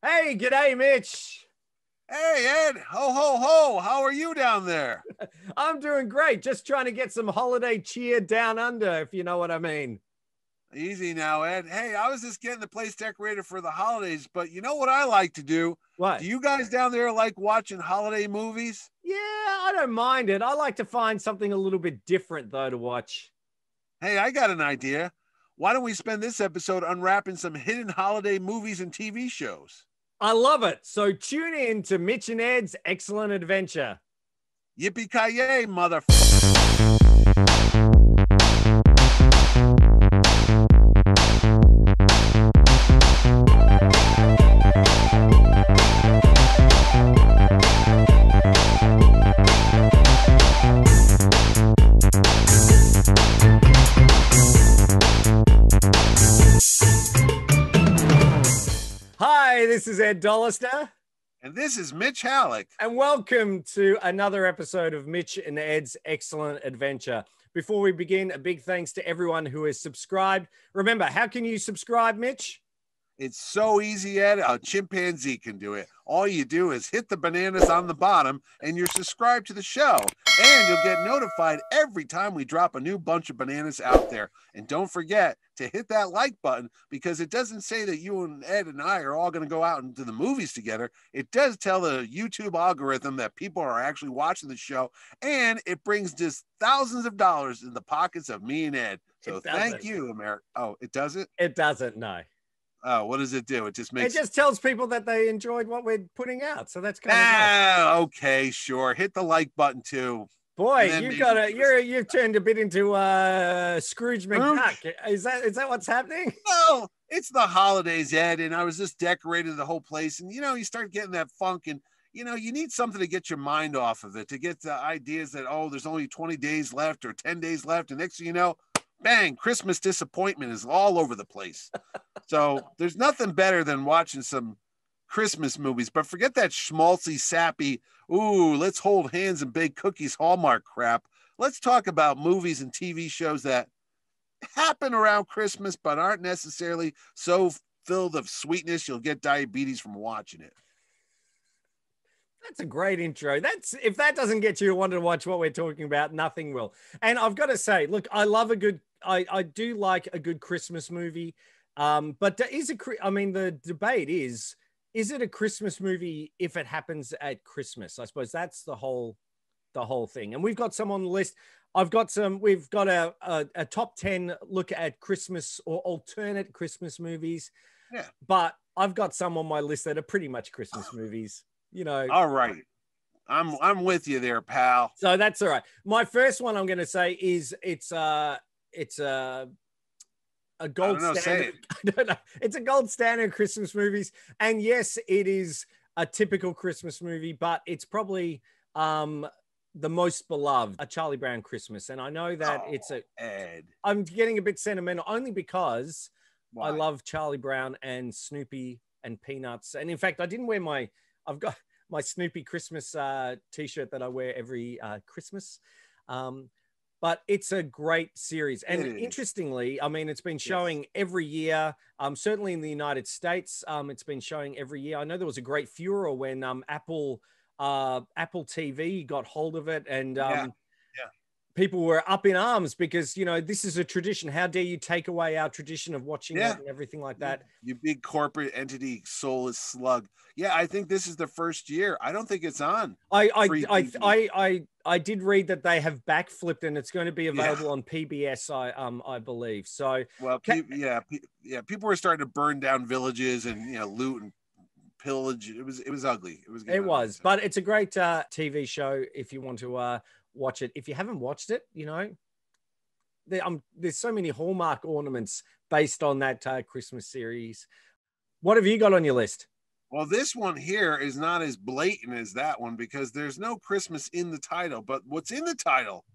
Hey, g'day, Mitch. Hey, Ed. Ho, ho, ho. How are you down there? I'm doing great. Just trying to get some holiday cheer down under, if you know what I mean. Easy now, Ed. Hey, I was just getting the place decorated for the holidays, but you know what I like to do? What? Do you guys down there like watching holiday movies? Yeah, I don't mind it. I like to find something a little bit different, though, to watch. Hey, I got an idea. Why don't we spend this episode unwrapping some hidden holiday movies and TV shows? I love it. So tune in to Mitch and Ed's Excellent Adventure. Yippee-ki-yay, mother... Hi, this is Ed Dollister. And this is Mitch Halleck. And welcome to another episode of Mitch and Ed's Excellent Adventure. Before we begin, a big thanks to everyone who has subscribed. Remember, how can you subscribe, Mitch? It's so easy, Ed. A chimpanzee can do it. All you do is hit the bananas on the bottom and you're subscribed to the show. And you'll get notified every time we drop a new bunch of bananas out there. And don't forget to hit that like button, because it doesn't say that you and Ed and I are all going to go out into the movies together. It does tell the YouTube algorithm that people are actually watching the show. And it brings just thousands of dollars in the pockets of me and Ed. So thank you, America. Oh, it doesn't? It doesn't, no. Oh, what does it do? It just makes... It just tells people that they enjoyed what we're putting out. So that's kind of nice. Okay, sure. Hit the like button too. Boy, you've turned a bit into Scrooge McDuck. Is that what's happening? No, it's the holidays, Ed, and I was just decorating the whole place, and you start getting that funk, and you need something to get your mind off of it, to get the ideas that, oh, there's only 20 days left or 10 days left, and next thing you know, bang, Christmas disappointment is all over the place. So there's nothing better than watching some Christmas movies, but forget that schmaltzy, sappy, ooh, let's hold hands and bake cookies Hallmark crap. Let's talk about movies and TV shows that happen around Christmas, but aren't necessarily so filled of sweetness you'll get diabetes from watching it. That's a great intro. If that doesn't get you to want to watch what we're talking about, nothing will. And I've got to say, look, I do like a good Christmas movie. But the debate is it a Christmas movie if it happens at Christmas? I suppose that's the whole thing. And we've got some on the list. We've got a top 10 look at Christmas or alternate Christmas movies. Yeah. But I've got some on my list that are pretty much Christmas movies. All right. I'm with you there, pal. So that's all right. My first one I'm going to say is it's a gold standard. I don't know. It's a gold standard Christmas movies. And yes, it is a typical Christmas movie, but it's probably the most beloved, A Charlie Brown Christmas. And I know that Ed. I'm getting a bit sentimental only because Why? I love Charlie Brown and Snoopy and Peanuts. And in fact, I've got my Snoopy Christmas t-shirt that I wear every Christmas. But it's a great series. And interestingly, it's been showing every year, certainly in the United States, it's been showing every year. I know there was a great furor when Apple TV got hold of it, and people were up in arms because, this is a tradition. How dare you take away our tradition of watching it and everything like that? You big corporate entity, soulless slug. Yeah, I think this is the first year. I don't think it's on. I did read that they have backflipped and it's going to be available on PBS. I believe so. Well, people were starting to burn down villages and loot and pillage. It was ugly. It was, but it's a great TV show if you want to watch it. If you haven't watched it, there's so many Hallmark ornaments based on that Christmas series. What have you got on your list? Well, this one here is not as blatant as that one because there's no Christmas in the title, but what's in the title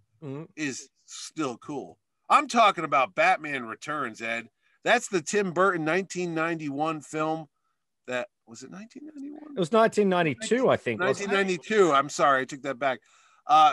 is still cool. I'm talking about Batman Returns, Ed. That's the Tim Burton 1991 film. That was it 1991? It was 1992, I think. 1992. I'm sorry, I took that back.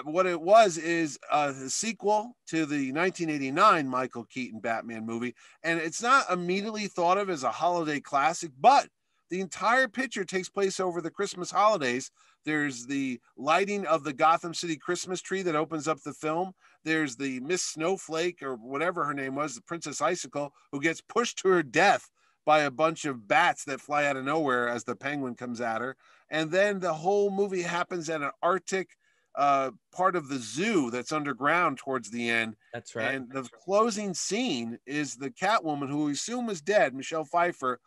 What it was is a sequel to the 1989 Michael Keaton Batman movie. And it's not immediately thought of as a holiday classic, but The entire picture takes place over the Christmas holidays. There's the lighting of the Gotham City Christmas tree that opens up the film. There's the Miss Snowflake, or whatever her name was, the Princess Icicle, who gets pushed to her death by a bunch of bats that fly out of nowhere as the penguin comes at her. And then the whole movie happens at an Arctic part of the zoo that's underground towards the end. That's right. And the closing scene is the Catwoman, who we assume is dead, Michelle Pfeiffer,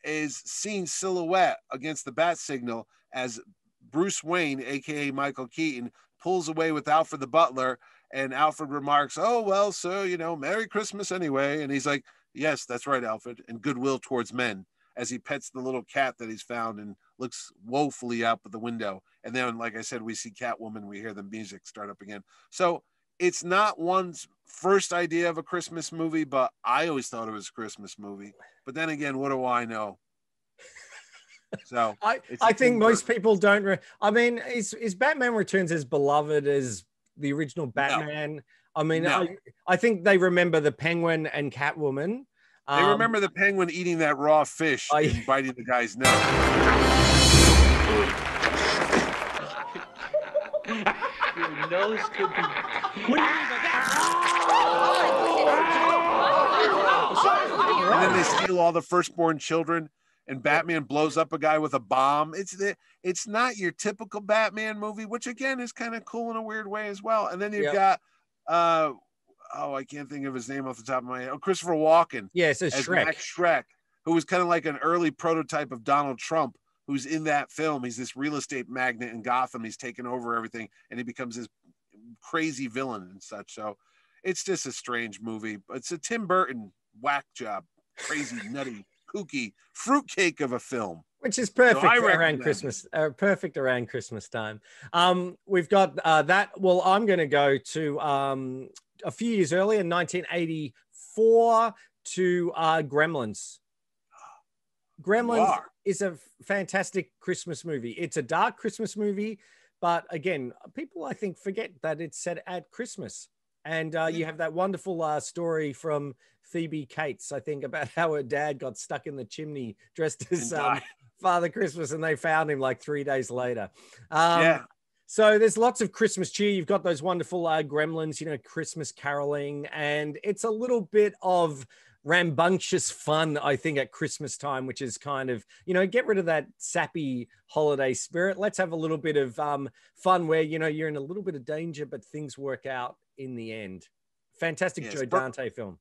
is seen silhouette against the bat signal as Bruce Wayne, aka Michael Keaton, pulls away with Alfred the butler, and Alfred remarks, "Oh well, so Merry Christmas anyway." And he's like, "Yes, that's right, Alfred," and goodwill towards men, as he pets the little cat that he's found and looks woefully out the window. And then, like I said, we see Catwoman, we hear the music start up again. So it's not one's first idea of a Christmas movie, but I always thought it was a Christmas movie. But then again, what do I know? So I think most people don't. I mean, is Batman Returns as beloved as the original Batman? No. I mean, no. I think they remember the Penguin and Catwoman. They remember the Penguin eating that raw fish and biting the guy's nose. Your nose could be. And then they steal all the firstborn children, and Batman blows up a guy with a bomb. It's not your typical Batman movie, which again is kind of cool in a weird way as well. And then you've got I can't think of his name off the top of my head. Christopher Walken. Yes, as Shrek. Shrek, who was kind of like an early prototype of Donald Trump, who's in that film. He's this real estate magnate in Gotham. He's taken over everything, and he becomes this crazy villain and such. So it's just a strange movie. It's a Tim Burton whack job, crazy, nutty, kooky fruitcake of a film. Which is perfect around Christmas. Perfect around Christmas time. We've got that. Well, I'm going to go to a few years earlier, 1984, to Gremlins. Gremlins is a fantastic Christmas movie. It's a dark Christmas movie, but again, people I think forget that it's set at Christmas. And you have that wonderful story from Phoebe Cates, I think, about how her dad got stuck in the chimney dressed as Father Christmas, and they found him like 3 days later. So there's lots of Christmas cheer. You've got those wonderful Gremlins, Christmas caroling, and it's a little bit of rambunctious fun, I think, at Christmas time, which is kind of, get rid of that sappy holiday spirit. Let's have a little bit of fun where, you're in a little bit of danger, but things work out in the end. Fantastic Joe Dante film.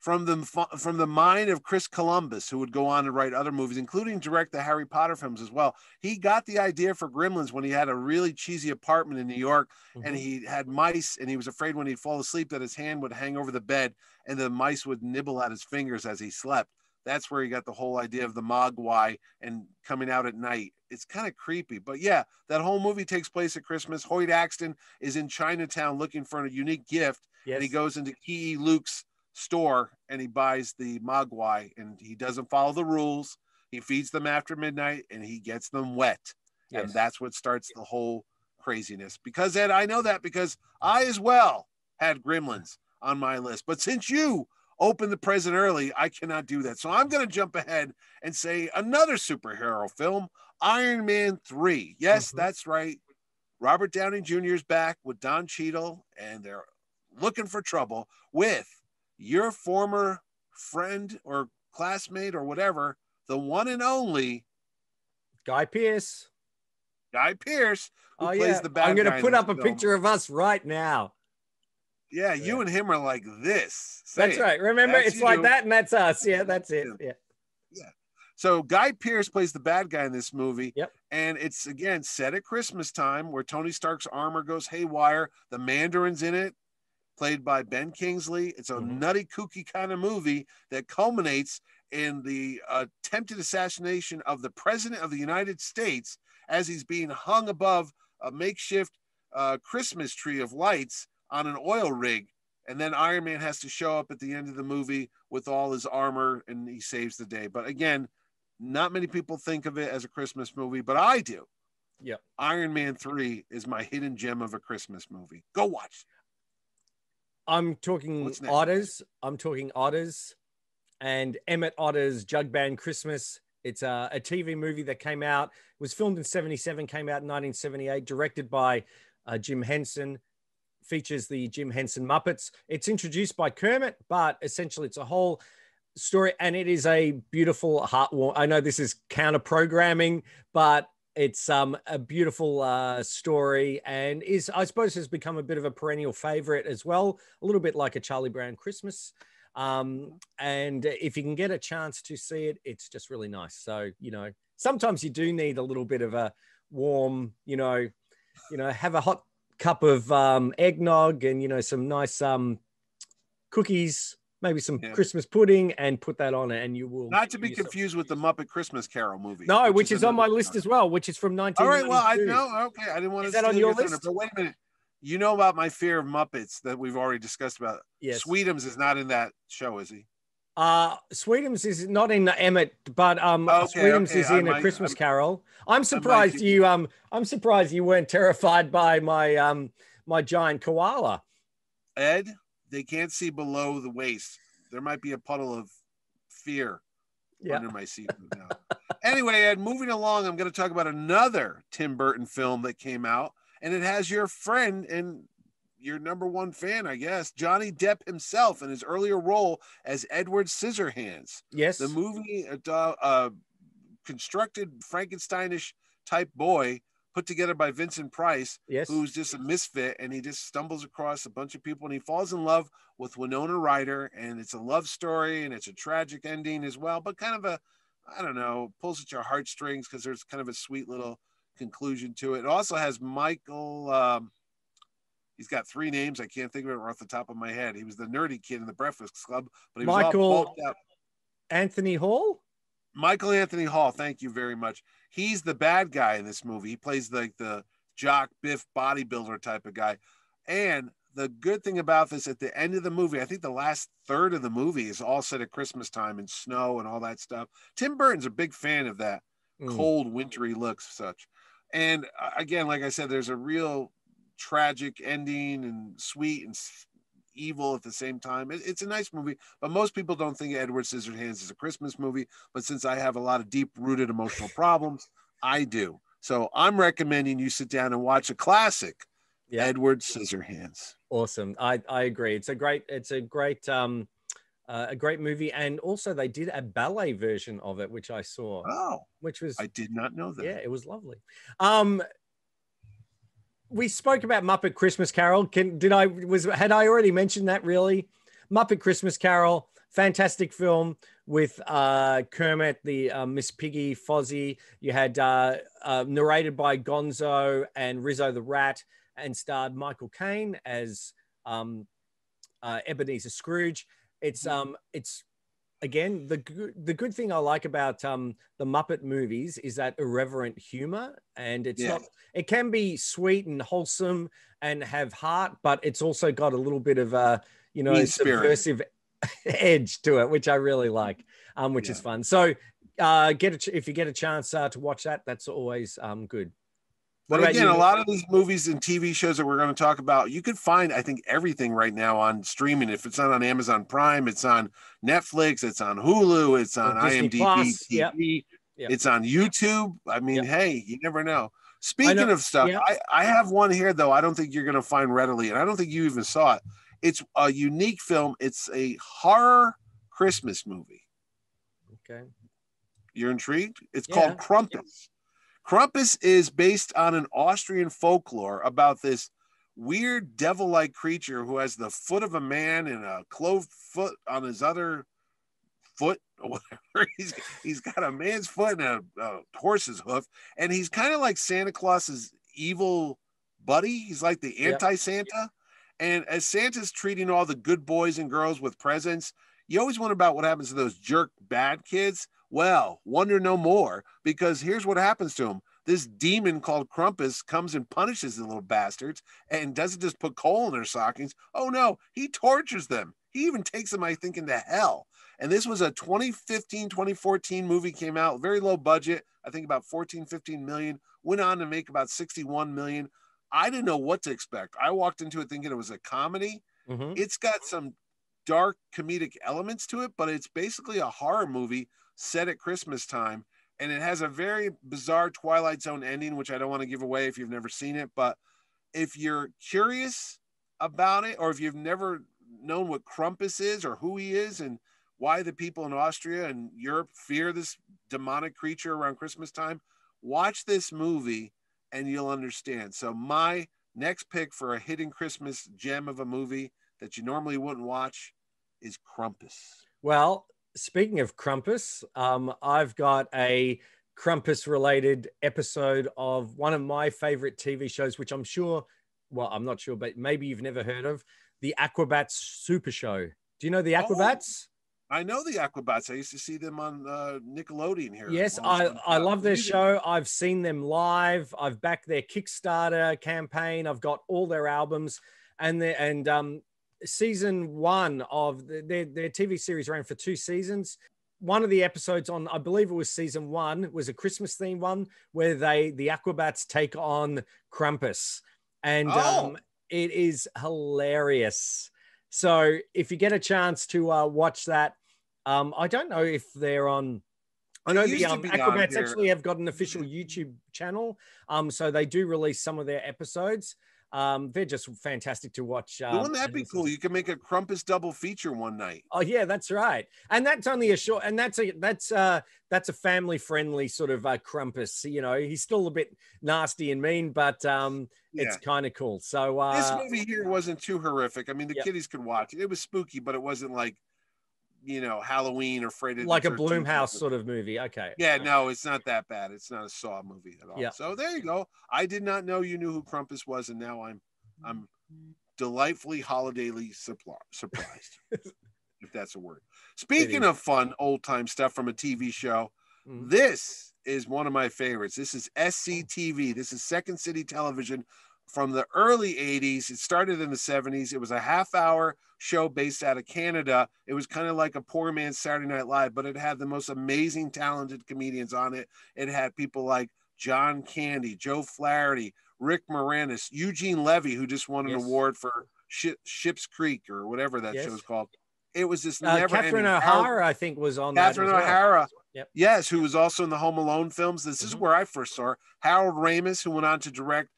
From the mind of Chris Columbus, who would go on to write other movies, including direct the Harry Potter films as well. He got the idea for Gremlins when he had a really cheesy apartment in New York, and he had mice, and he was afraid when he'd fall asleep that his hand would hang over the bed and the mice would nibble at his fingers as he slept. That's where he got the whole idea of the Mogwai and coming out at night. It's kind of creepy, but yeah, that whole movie takes place at Christmas. Hoyt Axton is in Chinatown looking for a unique gift, and he goes into Key Luke's store and he buys the Mogwai, and he doesn't follow the rules. He feeds them after midnight and he gets them wet. And that's what starts the whole craziness. Because Ed, I know that because I as well had Gremlins on my list. But since you opened the present early, I cannot do that. So I'm going to jump ahead and say another superhero film, Iron Man 3. Yes, that's right. Robert Downey Jr. is back with Don Cheadle, and they're looking for trouble with your former friend or classmate or whatever, the one and only Guy Pearce. Guy Pearce, who plays the bad guy. I'm going to put up a picture of us right now. Yeah, you and him are like this. That's right. Remember, it's like that, and that's us. Yeah, that's it. Yeah. So Guy Pearce plays the bad guy in this movie. Yep. And it's, again, set at Christmas time where Tony Stark's armor goes haywire. The Mandarin's in it, played by Ben Kingsley. It's a nutty, kooky kind of movie that culminates in the attempted assassination of the President of the United States as he's being hung above a makeshift Christmas tree of lights on an oil rig. And then Iron Man has to show up at the end of the movie with all his armor, and he saves the day. But again, not many people think of it as a Christmas movie, but I do. Yep. Iron Man 3 is my hidden gem of a Christmas movie. Go watch. I'm talking Otters. I'm talking Otters, and Emmett Otter's Jug Band Christmas It's a TV movie that came out, was filmed in 77, came out in 1978, directed by Jim Henson, features the Jim Henson Muppets. It's introduced by Kermit, but essentially it's a whole story, and it is a beautiful heartwarming. I know this is counter programming, but it's a beautiful story, and I suppose has become a bit of a perennial favorite as well, a little bit like a Charlie Brown Christmas. And if you can get a chance to see it, it's just really nice. So, sometimes you do need a little bit of a warm, have a hot cup of eggnog and, some nice cookies, maybe some Christmas pudding, and put that on it, and you will. Not to be confused with the Muppet Christmas Carol movie. No, which is on my list as well, which is from 1992. All right, well, I know. Okay, I didn't want to. Is that on your list? But wait a minute. You know about my fear of Muppets that we've already discussed about. Yes. Sweetums is not in that show, is he? Sweetums is not in Emmett, but Sweetums is in A Christmas Carol. I'm surprised I'm surprised you weren't terrified by my my giant koala. Ed, they can't see below the waist. There might be a puddle of fear under my seat now. Anyway, Ed, moving along, I'm going to talk about another Tim Burton film that came out, and it has your friend and your number one fan, I guess, Johnny Depp himself in his earlier role as Edward Scissorhands. Yes. The movie, constructed Frankensteinish type boy put together by Vincent Price, who's just a misfit, and he just stumbles across a bunch of people, and he falls in love with Winona Ryder, and it's a love story, and it's a tragic ending as well, but kind of a, I don't know, pulls at your heartstrings because there's kind of a sweet little conclusion to it. It also has Michael, he's got three names. I can't think of it off the top of my head. He was the nerdy kid in the Breakfast Club, but he was all bulked up. Anthony Hall? Michael Anthony Hall, thank you very much. He's the bad guy in this movie. He plays like the jock Biff bodybuilder type of guy. And the good thing about this, at the end of the movie, I think the last third of the movie is all set at Christmas time and snow and all that stuff. Tim Burton's a big fan of that cold, wintry looks, such. And again, like I said, there's a real tragic ending and sweet and evil at the same time. It's a nice movie, but most people don't think Edward Scissorhands is a Christmas movie. But since I have a lot of deep-rooted emotional problems, I do. So I'm recommending you sit down and watch a classic, Edward Scissorhands. Awesome. I agree. It's a great movie, and also they did a ballet version of it, which I saw. Oh, which was, I did not know that. Yeah, it was lovely. We spoke about Muppet Christmas Carol. Had I already mentioned that? Really, Muppet Christmas Carol, fantastic film with Kermit, the Miss Piggy, Fozzie. You had narrated by Gonzo and Rizzo the Rat, and starred Michael Caine as Ebenezer Scrooge. It's again, the good thing I like about the Muppet movies is that irreverent humor, and it's not. It can be sweet and wholesome and have heart, but it's also got a little bit of a subversive edge to it, which I really like, which is fun. So if you get a chance to watch that, that's always good. But again, a lot of these movies and TV shows that we're going to talk about, you can find, I think, everything right now on streaming. If it's not on Amazon Prime, it's on Netflix, it's on Hulu, it's on IMDb TV, it's on YouTube. I mean, hey, you never know. Speaking of stuff, I have one here, though, I don't think you're going to find readily, and I don't think you even saw it. It's a unique film. It's a horror Christmas movie. Okay. You're intrigued? It's called Krampus. Krampus is based on an Austrian folklore about this weird devil-like creature who has the foot of a man and a clove foot on his other foot or whatever. He's got a man's foot and a horse's hoof, and he's kind of like Santa Claus's evil buddy. He's like the anti-Santa. And as Santa's treating all the good boys and girls with presents, you always wonder about what happens to those jerk bad kids. Well, wonder no more, because here's what happens to him. This demon called Krampus comes and punishes the little bastards and doesn't just put coal in their stockings. Oh, no, he tortures them. He even takes them, I think, into hell. And this was a 2015, 2014 movie, came out, very low budget, I think about 14, 15 million, went on to make about 61 million. I didn't know what to expect. I walked into it thinking it was a comedy. Mm-hmm. It's got some dark comedic elements to it, but it's basically a horror movie set at Christmas time. and it has a very bizarre Twilight Zone ending, which I don't want to give away if you've never seen it. But if you're curious about it, or if you've never known what Krampus is or who he is and why the people in Austria and Europe fear this demonic creature around Christmas time, watch this movie and you'll understand. So my next pick for a hidden Christmas gem of a movie that you normally wouldn't watch is Krampus. Well, speaking of Krampus, I've got a Krampus-related episode of one of my favorite TV shows, which I'm sure, well, I'm not sure, but maybe you've never heard of, the Aquabats Super Show. Do you know the Aquabats? I know the Aquabats. I used to see them on Nickelodeon here. Yes, I love their show. I've seen them live. I've backed their Kickstarter campaign. I've got all their albums, and season one of their TV series ran for 2 seasons. One of the episodes on, I believe it was season 1, was a Christmas themed one where the Aquabats take on Krampus, and it is hilarious. So if you get a chance to watch that, I don't know if they're on. I know the Aquabats actually have got an official YouTube channel, so they do release some of their episodes. They're just fantastic to watch. Wouldn't that be cool? You can make a Krampus double feature one night. Oh yeah, that's right. And that's only a short. And that's a family friendly sort of Krampus. You know, he's still a bit nasty and mean, but it's kind of cool. So this movie here wasn't too horrific. I mean, the kiddies could watch it. It was spooky, but it wasn't like, you know, Halloween or Friday like a Blumhouse sort of movie. Okay. Yeah, no, it's not that bad. It's not a Saw movie at all. Yeah. So there you go. I did not know you knew who Krampus was, and now I'm delightfully holidayly surprised, if that's a word. Speaking of fun old time stuff from a TV show, this is one of my favorites. This is SCTV. This is Second City Television from the early 80s. It started in the 70s. It was a half-hour show based out of Canada. It was kind of like a poor man's Saturday Night Live, but it had the most amazing, talented comedians on it. It had people like John Candy, Joe Flaherty, Rick Moranis, Eugene Levy, who just won an award for Ship's Creek or whatever that show's called. It was this never Catherine O'Hara, I think, was on Catherine that as O'Hara. well. Yep. Yes, who was also in the Home Alone films. This is where I first saw her. Harold Ramis, who went on to direct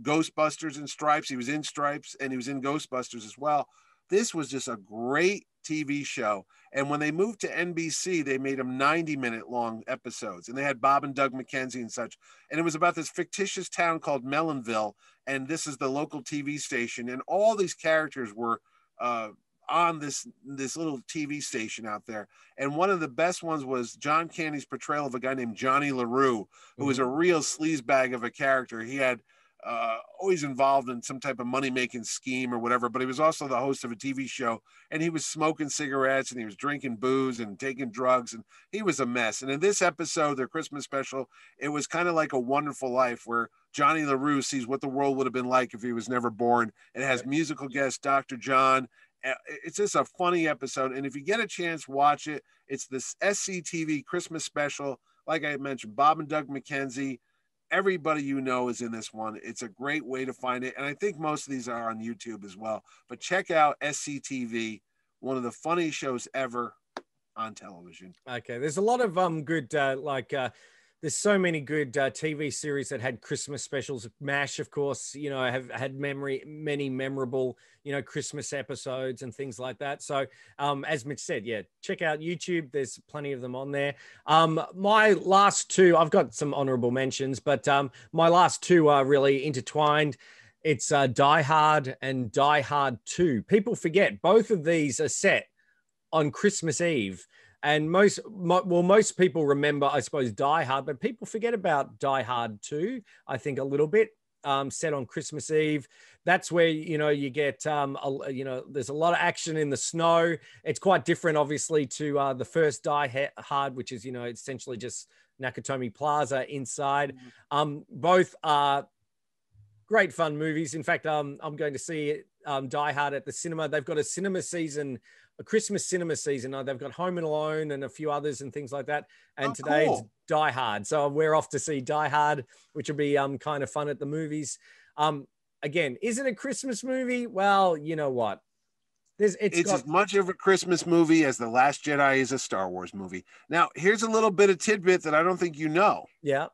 Ghostbusters and Stripes. He was in Stripes and he was in Ghostbusters as well. This was just a great TV show. And when they moved to NBC, they made them 90-minute long episodes. And they had Bob and Doug McKenzie and such. And it was about this fictitious town called Mellonville. And this is the local TV station. And all these characters were on this little TV station out there. And one of the best ones was John Candy's portrayal of a guy named Johnny LaRue, who was a real sleazebag of a character. He had always involved in some type of money-making scheme or whatever, but he was also the host of a TV show, and he was smoking cigarettes and he was drinking booze and taking drugs, and he was a mess. And in this episode, their Christmas special, it was kind of like A Wonderful Life, where Johnny LaRue sees what the world would have been like if he was never born. It has musical guest Dr. John. It's just a funny episode, and if you get a chance, watch it. It's this SCTV Christmas special. Like I mentioned, Bob and Doug McKenzie, everybody you know is in this one. It's a great way to find it. And I think most of these are on YouTube as well. But check out SCTV, one of the funniest shows ever on television. Okay. There's a lot of good, there's so many good TV series that had Christmas specials. MASH, of course, you know, have had many memorable, you know, Christmas episodes and things like that. So as Mitch said, check out YouTube. There's plenty of them on there. My last two, I've got some honorable mentions, but my last two are really intertwined. It's Die Hard and Die Hard 2. People forget both of these are set on Christmas Eve. And most people remember, I suppose, Die Hard, but people forget about Die Hard 2, I think, a little bit, set on Christmas Eve. That's where, you know, you get, there's a lot of action in the snow. It's quite different, obviously, to the first Die Hard, which is, you know, essentially just Nakatomi Plaza inside. Both are great fun movies. In fact, I'm going to see Die Hard at the cinema. They've got a Christmas cinema season. They've got Home and Alone and a few others and things like that. And today it's Die Hard. So we're off to see Die Hard, which will be kind of fun at the movies. Again, is it a Christmas movie? Well, you know what? It's as much of a Christmas movie as The Last Jedi is a Star Wars movie. Now, here's a little bit of tidbit that I don't think you know. Yeah.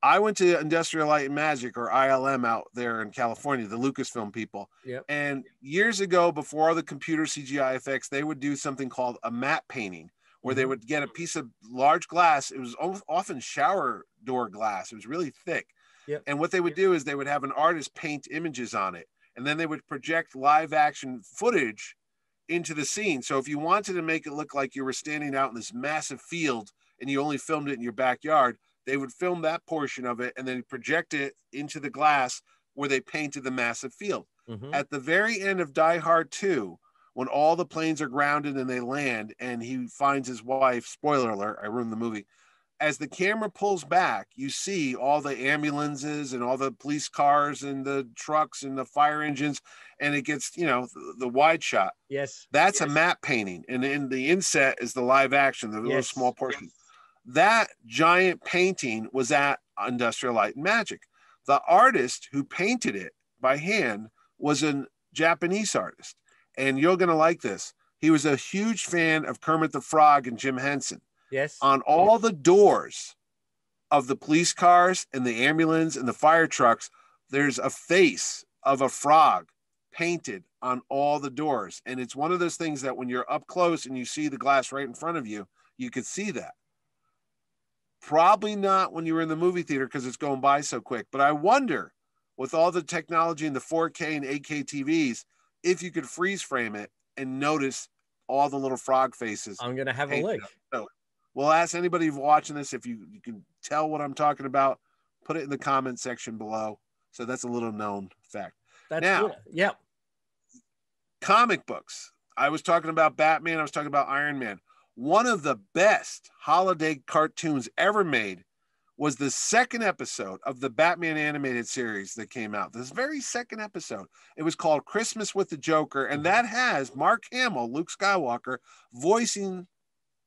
I went to Industrial Light and Magic, or ILM, out there in California, the Lucasfilm people. Yep. And years ago, before all the computer CGI effects, they would do something called a matte painting, where they would get a piece of large glass. It was often shower door glass. It was really thick. Yep. And what they would do is they would have an artist paint images on it. And then they would project live action footage into the scene. So if you wanted to make it look like you were standing out in this massive field and you only filmed it in your backyard, they would film that portion of it and then project it into the glass where they painted the massive field. At the very end of Die Hard 2, when all the planes are grounded and they land and he finds his wife, spoiler alert, I ruined the movie. As the camera pulls back, you see all the ambulances and all the police cars and the trucks and the fire engines, and it gets, the wide shot. Yes. That's a matte painting. And in the inset is the live action, the little small portion. That giant painting was at Industrial Light and Magic. The artist who painted it by hand was a Japanese artist. And you're going to like this. He was a huge fan of Kermit the Frog and Jim Henson. Yes. On all the doors of the police cars and the ambulance and the fire trucks, there's a face of a frog painted on all the doors. And it's one of those things that when you're up close and you see the glass right in front of you, you could see that. Probably not when you were in the movie theater because it's going by so quick. But I wonder, with all the technology and the 4K and 8K TVs, if you could freeze frame it and notice all the little frog faces. I'm going to have a look. So we'll ask anybody who's watching this, if you can tell what I'm talking about, put it in the comment section below. So that's a little known fact. That's now, good. Yep. Comic books. I was talking about Batman. I was talking about Iron Man. One of the best holiday cartoons ever made was the second episode of the Batman animated series that came out. This very second episode. It was called Christmas with the Joker, and that has Mark Hamill, Luke Skywalker, voicing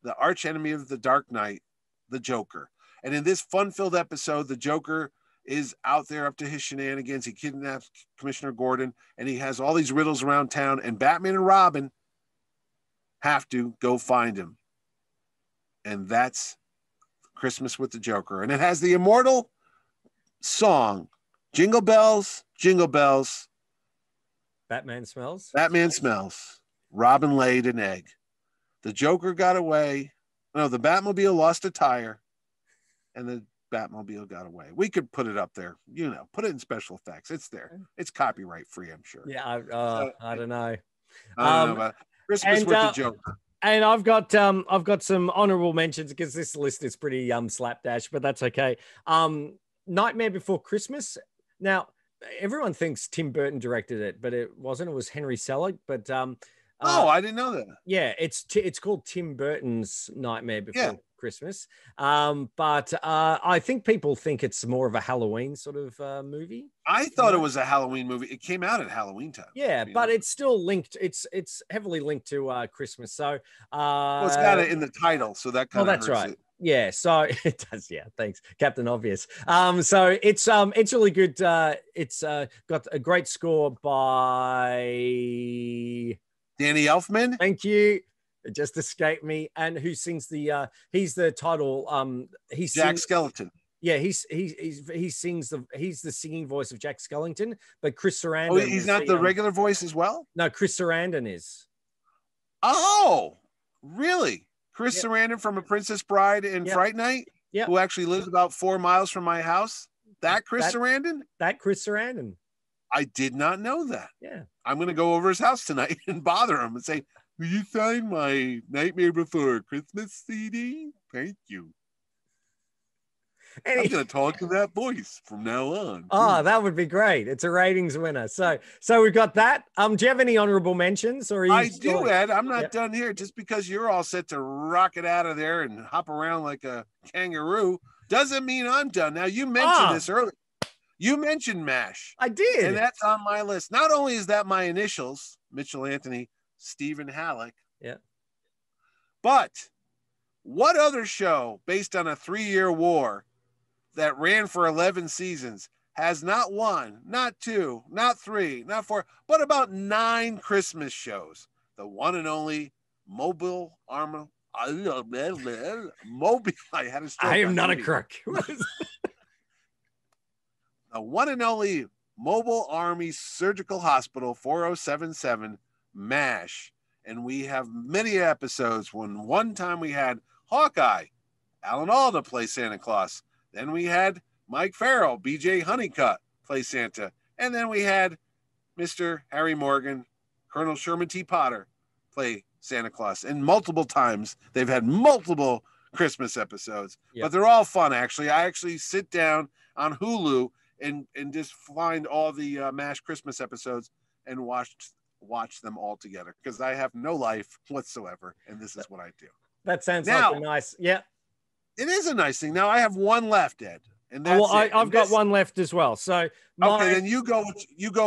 the arch enemy of the Dark Knight, the Joker. And in this fun-filled episode, the Joker is out there up to his shenanigans. He kidnaps Commissioner Gordon, and he has all these riddles around town, and Batman and Robin have to go find him. And that's Christmas with the Joker. And it has the immortal song, Jingle Bells, Jingle Bells. Batman smells. Batman smells. Robin laid an egg. The Joker got away. No, the Batmobile lost a tire. And the Batmobile got away. We could put it up there. Put it in special effects. It's there. It's copyright free, I'm sure. Yeah, I don't know. I don't know about Christmas with the Joker. And I've got some honorable mentions because this list is pretty slapdash, but that's okay. Nightmare Before Christmas. Now, everyone thinks Tim Burton directed it, but it wasn't. It was Henry Selick. But I didn't know that. Yeah, it's called Tim Burton's Nightmare Before Christmas. But I think people think it's more of a Halloween sort of movie. I thought it was a Halloween movie. It came out at Halloween time. Yeah, but it's still linked. It's heavily linked to Christmas. So well, it's got it in the title, so that kind of that's right. It. Yeah, so it does. Yeah, thanks, Captain Obvious. So it's really good. It's got a great score by Danny Elfman. Thank you. It just escaped me. And who sings he's the title. He's Jack Skellington. Yeah, he sings he's the singing voice of Jack Skellington, but Chris Sarandon. Oh, he's not the regular voice as well? No, Chris Sarandon is. Oh, really? Chris Sarandon from A Princess Bride and Fright Night? Yeah. Who actually lives about 4 miles from my house? That Chris Sarandon? That Chris Sarandon. I did not know that. Yeah. I'm going to go over his house tonight and bother him and say, will you sign my Nightmare Before Christmas CD? Thank you. I'm going to talk to that voice from now on. Oh, that would be great. It's a ratings winner. So we've got that. Do you have any honorable mentions? Or I do, Ed. I'm not done here. Just because you're all set to rocket out of there and hop around like a kangaroo doesn't mean I'm done. Now, you mentioned this earlier. You mentioned MASH. I did. And that's on my list. Not only is that my initials, Mitchell Anthony, Stephen Halleck. Yeah. But what other show based on a 3-year war that ran for 11 seasons has not 1, not 2, not 3, not 4, but about 9 Christmas shows? the one and only mobile armor. Mobile. I had a stroke. I am on not a TV. crook. The one and only Mobile Army Surgical Hospital 4077 MASH. And we have many episodes when one time we had Hawkeye, Alan Alda play Santa Claus. Then we had Mike Farrell, BJ Honeycutt play Santa. And then we had Mr. Harry Morgan, Colonel Sherman T. Potter play Santa Claus. And multiple times they've had multiple Christmas episodes, but they're all fun. Actually, I actually sit down on Hulu and just find all the MASH Christmas episodes and watch them all together because I have no life whatsoever, and this is what I do. That sounds now, like a nice, yeah. It is a nice thing. Now I have one left, Ed, and that's I've got one left as well. So okay, then you go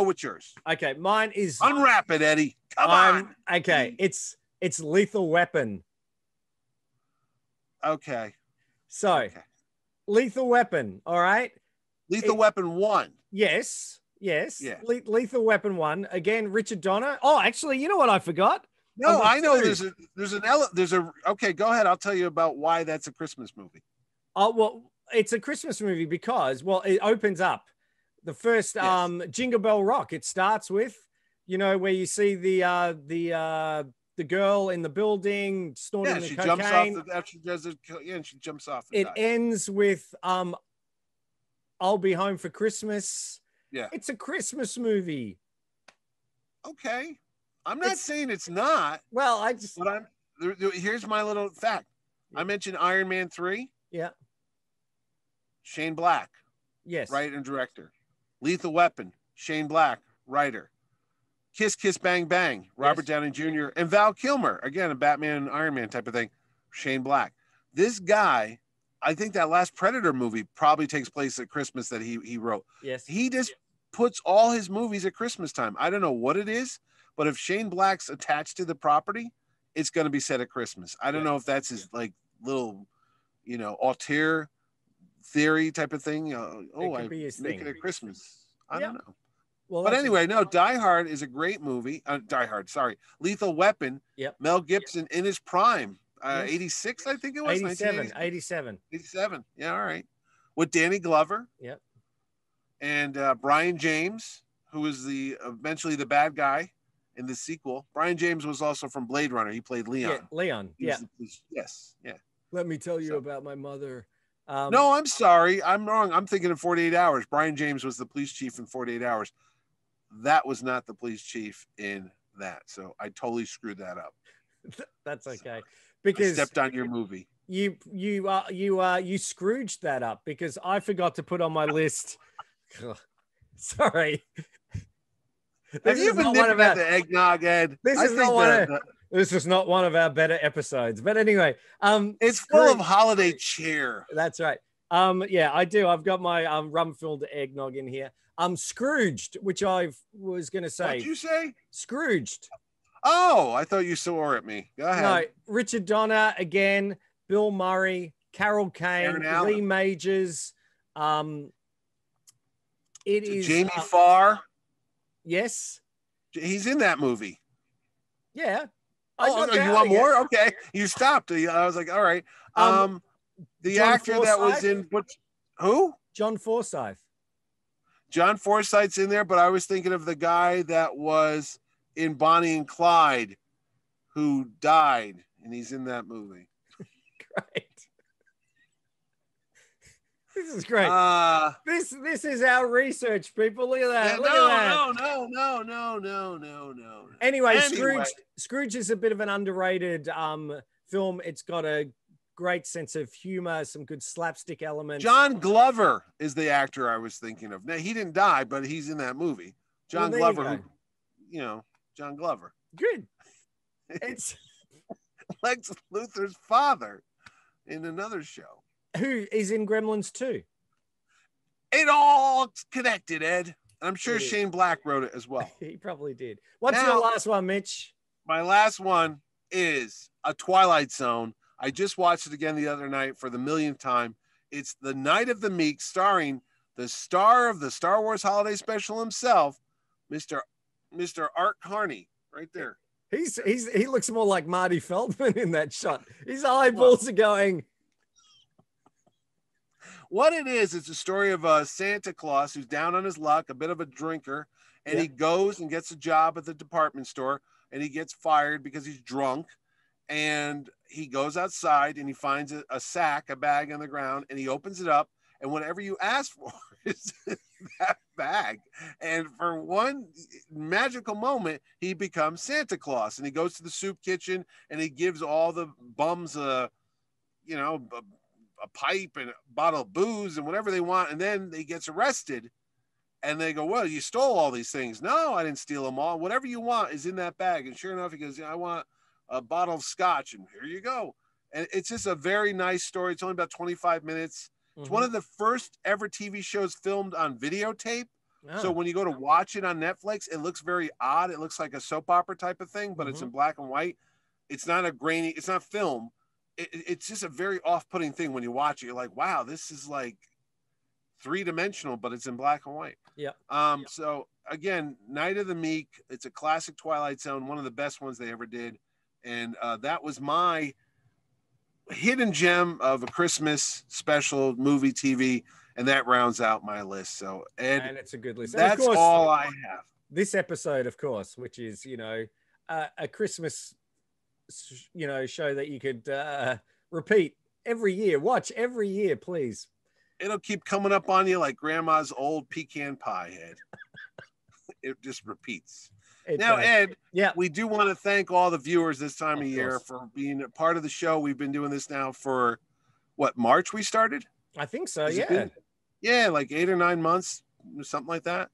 with yours. Okay, mine is unwrap it, Eddie. Come on. Okay, it's Lethal Weapon. Okay. So, Lethal Weapon. All right. Lethal Weapon 1. Yes. Yeah. Lethal Weapon 1. Again, Richard Donner. Oh, actually, you know what I forgot? No, I know there's a okay, go ahead. I'll tell you about why that's a Christmas movie. Oh, well, it's a Christmas movie because, well, it opens up the first Jingle Bell Rock. It starts with, where you see the girl in the building snorting the cocaine. Jumps off after she does it. Yeah, and she jumps off. It ends with I'll Be Home for Christmas. Yeah, it's a Christmas movie. Okay, I'm not saying it's not. Well, here's my little fact. Yeah. I mentioned Iron Man 3. Yeah. Shane Black. Yes. Writer and director. Lethal Weapon. Shane Black, writer. Kiss Kiss Bang Bang. Robert Downey Jr. and Val Kilmer. Again, a Batman and Iron Man type of thing. Shane Black. This guy, I think that last Predator movie probably takes place at Christmas that he wrote. Yes. He just puts all his movies at Christmas time. I don't know what it is, but if Shane Black's attached to the property, it's going to be set at Christmas. I don't know if that's his like little, auteur theory type of thing. I make it at Christmas. I don't know. Well, but anyway, no, Die Hard is a great movie. Lethal Weapon. Yep. Mel Gibson in his prime. 86, I think it was. 87. Yeah, all right. With Danny Glover. Yep. And Brian James, who was eventually the bad guy in the sequel. Brian James was also from Blade Runner. He played Leon. Yeah, Leon. Yes. Yeah. Let me tell you about my mother. No, I'm sorry. I'm wrong. I'm thinking of 48 Hours. Brian James was the police chief in 48 Hours. That was not the police chief in that. So I totally screwed that up. That's okay. Because I stepped on your movie. You Scrooged that up because I forgot to put on my list. Sorry. Have you been nipping at the eggnog, Ed? This is not one of our better episodes. But anyway, it's full of holiday cheer. That's right. Yeah, I do. I've got my rum-filled eggnog in here. Scrooged, which I was going to say. What did you say? Scrooged. Oh, I thought you swore at me. Go ahead. No, Richard Donner again, Bill Murray, Carol Kane, Lee Majors. It is Jamie Farr. Yes, he's in that movie. Yeah. Oh, you want more? Okay, you stopped. I was like, all right. The John actor Forsythe? that was in who? John Forsythe. John Forsythe's in there, but I was thinking of the guy that was in Bonnie and Clyde, who died, and he's in that movie. Great. This is great. This is our research, people. Look at that. No. Anyway, Scrooge is a bit of an underrated film. It's got a great sense of humor, some good slapstick elements. John Glover is the actor I was thinking of. Now, he didn't die, but he's in that movie. John Glover, John Glover. Good. It's Lex Luthor's father in another show. Who is in Gremlins too? It all connected, Ed. I'm sure Shane Black wrote it as well. He probably did. What's your last one, Mitch? My last one is A Twilight Zone. I just watched it again the other night for the millionth time. It's The Night of the Meek, starring the star of the Star Wars Holiday Special himself, Mr. Art Carney, right there. He looks more like Marty Feldman in that shot. His eyeballs are going. What it is, it's a story of a Santa Claus who's down on his luck, a bit of a drinker, and he goes and gets a job at the department store, and he gets fired because he's drunk. And he goes outside and he finds a bag on the ground, and he opens it up, and whatever you ask for is in that bag. And for one magical moment, he becomes Santa Claus, and he goes to the soup kitchen and he gives all the bums a pipe and a bottle of booze and whatever they want. And then he gets arrested, and they go, well, you stole all these things. No, I didn't steal them all. Whatever you want is in that bag. And sure enough, he goes, I want a bottle of scotch, and here you go. And it's just a very nice story. It's only about 25 minutes. It's one of the first ever TV shows filmed on videotape. Oh. So when you go to watch it on Netflix, it looks very odd. It looks like a soap opera type of thing, but it's in black and white. It's not it's not film. It's just a very off-putting thing when you watch it. You're like, wow, this is like three-dimensional, but it's in black and white. Yeah. So again, Night of the Meek. It's a classic Twilight Zone, one of the best ones they ever did. And that was my hidden gem of a Christmas special movie TV, and that rounds out my list. So, Ed, and it's a good list. That's of course, all I have. This episode, of course, which is a Christmas show that you could repeat every year. Watch every year, please. It'll keep coming up on you like grandma's old pecan pie head. It just repeats. Now, Ed, we do want to thank all the viewers this time of year for being a part of the show. We've been doing this now for what, March we started? I think so, yeah, like 8 or 9 months, something like that.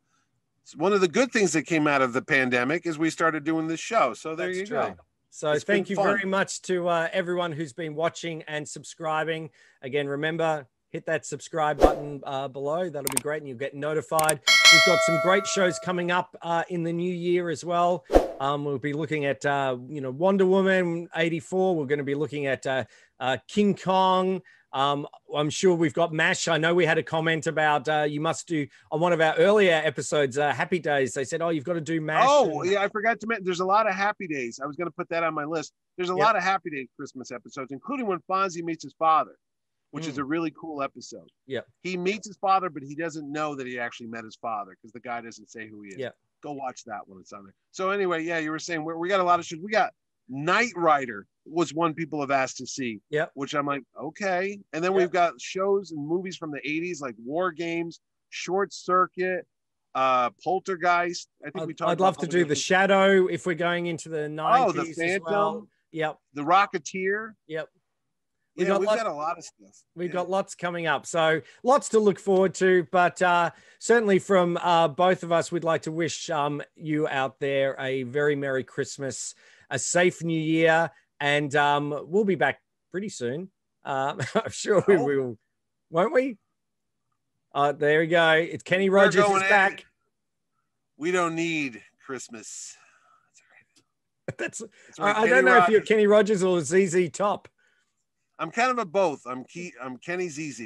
So one of the good things that came out of the pandemic is we started doing this show. So there you go. So thank you very much to everyone who's been watching and subscribing. Again, remember, hit that subscribe button below. That'll be great, and you'll get notified. We've got some great shows coming up in the new year as well. We'll be looking at, Wonder Woman 84. We're going to be looking at King Kong. I'm sure we've got MASH. I know we had a comment about you must do on one of our earlier episodes, Happy Days. They said, you've got to do MASH. Oh, yeah, I forgot to mention, there's a lot of Happy Days. I was going to put that on my list. There's a lot of Happy Days Christmas episodes, including when Fonzie meets his father, which is a really cool episode. Yeah. He meets his father, but he doesn't know that he actually met his father because the guy doesn't say who he is. Yeah. Go watch that one. It's on there. So anyway, you were saying we got a lot of shows. We got Knight Rider was one people have asked to see. Yeah. Which I'm like, okay. And then we've got shows and movies from the 80s like War Games, Short Circuit, Poltergeist. I think we talked. I'd love to do The Shadow if we're going into the 90s. Oh, The Phantom. As well. Yep. The Rocketeer. Yep. We've got a lot of stuff. We've got lots coming up. So lots to look forward to. But certainly from both of us, we'd like to wish you out there a very Merry Christmas, a safe New Year. And we'll be back pretty soon. I'm sure we will. Won't we? There we go. It's Kenny Rogers is back. We don't need Christmas. That's right. I don't know if you're Kenny Rogers or ZZ Top. I'm kind of a both. I'm Kenny ZZ.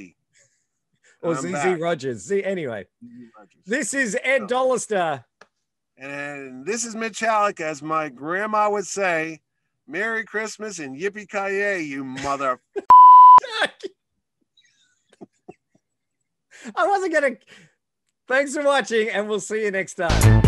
Or ZZ Rogers. Anyway, this is Ed Dollister. And this is Mitch Halleck, as my grandma would say. Merry Christmas and yippee-ki-yay, you mother. I wasn't going to. Thanks for watching, and we'll see you next time.